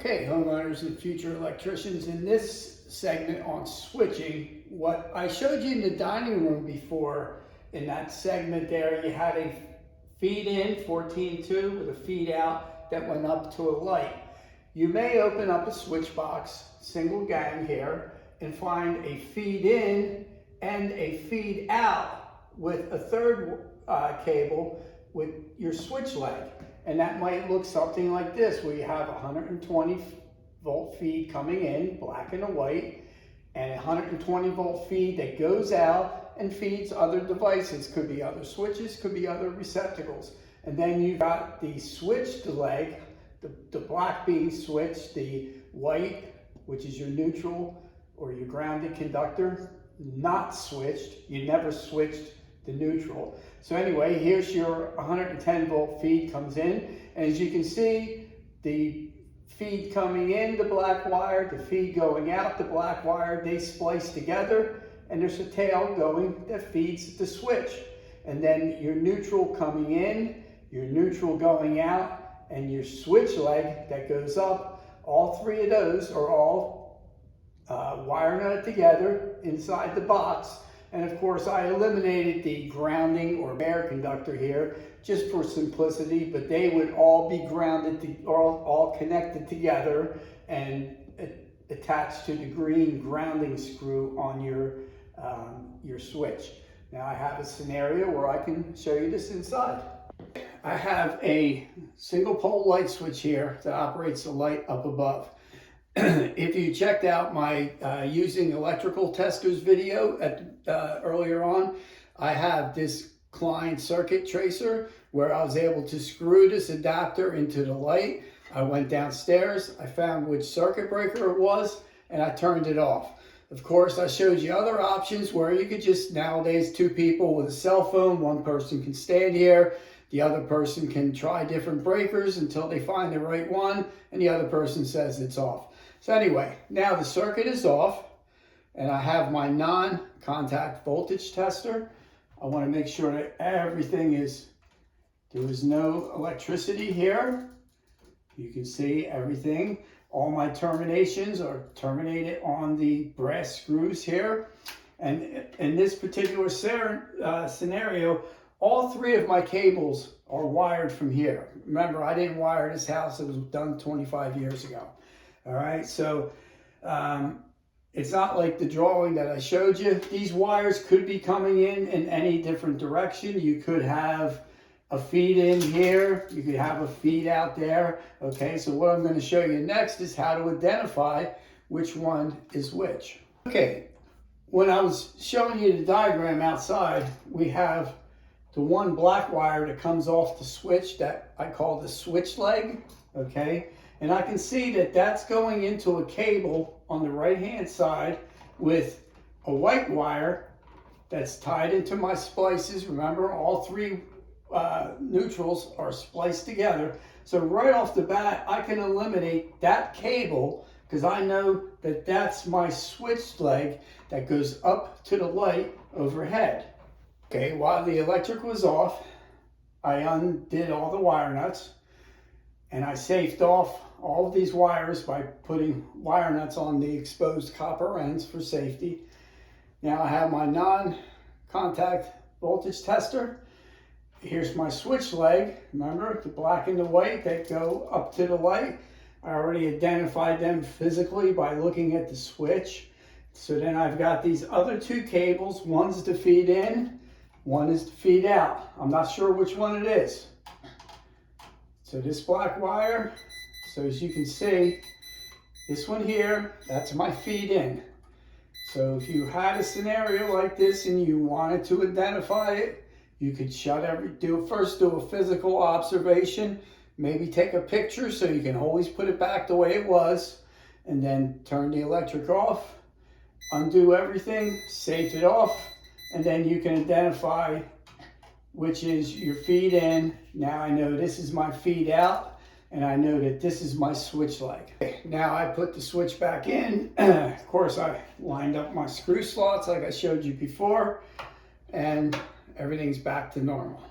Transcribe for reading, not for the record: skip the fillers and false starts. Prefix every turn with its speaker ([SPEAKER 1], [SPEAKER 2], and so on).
[SPEAKER 1] Okay, homeowners and future electricians, in this segment on switching, what I showed you in the dining room before, in that segment there, you had a feed in 14.2 with a feed out that went up to a light. You may open up a switch box, single gang here, and find a feed in and a feed out with a third cable with your switch leg. And that might look something like this, where you have a 120 volt feed coming in, black and a white, and a 120 volt feed that goes out and feeds other devices. Could be other switches, could be other receptacles. And then you've got the switched leg, the black being switched, the white, which is your neutral or your grounded conductor, not switched. You never switched the neutral. So anyway, here's your 110 volt feed comes in, and as you can see, the feed coming in, the black wire, the feed going out, the black wire, they splice together, and there's a tail going that feeds the switch. And then your neutral coming in, your neutral going out, and your switch leg that goes up. All three of those are all wire nut together inside the box. And of course, I eliminated the grounding or bare conductor here just for simplicity, but they would all be grounded, all connected together and attached to the green grounding screw on your switch. Now I have a scenario where I can show you this inside. I have a single pole light switch here that operates the light up above. If you checked out my using electrical testers video earlier on, I have this Klein circuit tracer where I was able to screw this adapter into the light. I went downstairs, I found which circuit breaker it was, and I turned it off. Of course, I showed you other options where you could just, nowadays, two people with a cell phone, one person can stand here, the other person can try different breakers until they find the right one, and the other person says it's off. So anyway, now the circuit is off, and I have my non-contact voltage tester. I want to make sure that everything is, there is no electricity here. You can see everything. All my terminations are terminated on the brass screws here. And in this particular scenario, all three of my cables are wired from here. Remember, I didn't wire this house. It was done 25 years ago. All right, so it's not like the drawing that I showed you. These wires could be coming in any different direction. You could have a feed in here. You could have a feed out there. Okay, so what I'm going to show you next is how to identify which one is which. Okay, when I was showing you the diagram outside, we have the one black wire that comes off the switch that I call the switch leg. Okay. And I can see that that's going into a cable on the right-hand side with a white wire that's tied into my splices. Remember, all three neutrals are spliced together. So right off the bat, I can eliminate that cable because I know that that's my switch leg that goes up to the light overhead. Okay, while the electric was off, I undid all the wire nuts. And I safed off all of these wires by putting wire nuts on the exposed copper ends for safety. Now I have my non-contact voltage tester. Here's my switch leg. Remember, the black and the white that go up to the light. I already identified them physically by looking at the switch. So then I've got these other two cables. One's to feed in, one is to feed out. I'm not sure which one it is. So this black wire, so as you can see, this one here, that's my feed in. So if you had a scenario like this and you wanted to identify it, you could first do a physical observation, maybe take a picture so you can always put it back the way it was, and then turn the electric off, undo everything, save it off, and then you can identify which is your feed in. Now I know this is my feed out, and I know that this is my switch leg. Now I put the switch back in. Of course, I lined up my screw slots like I showed you before, and everything's back to normal.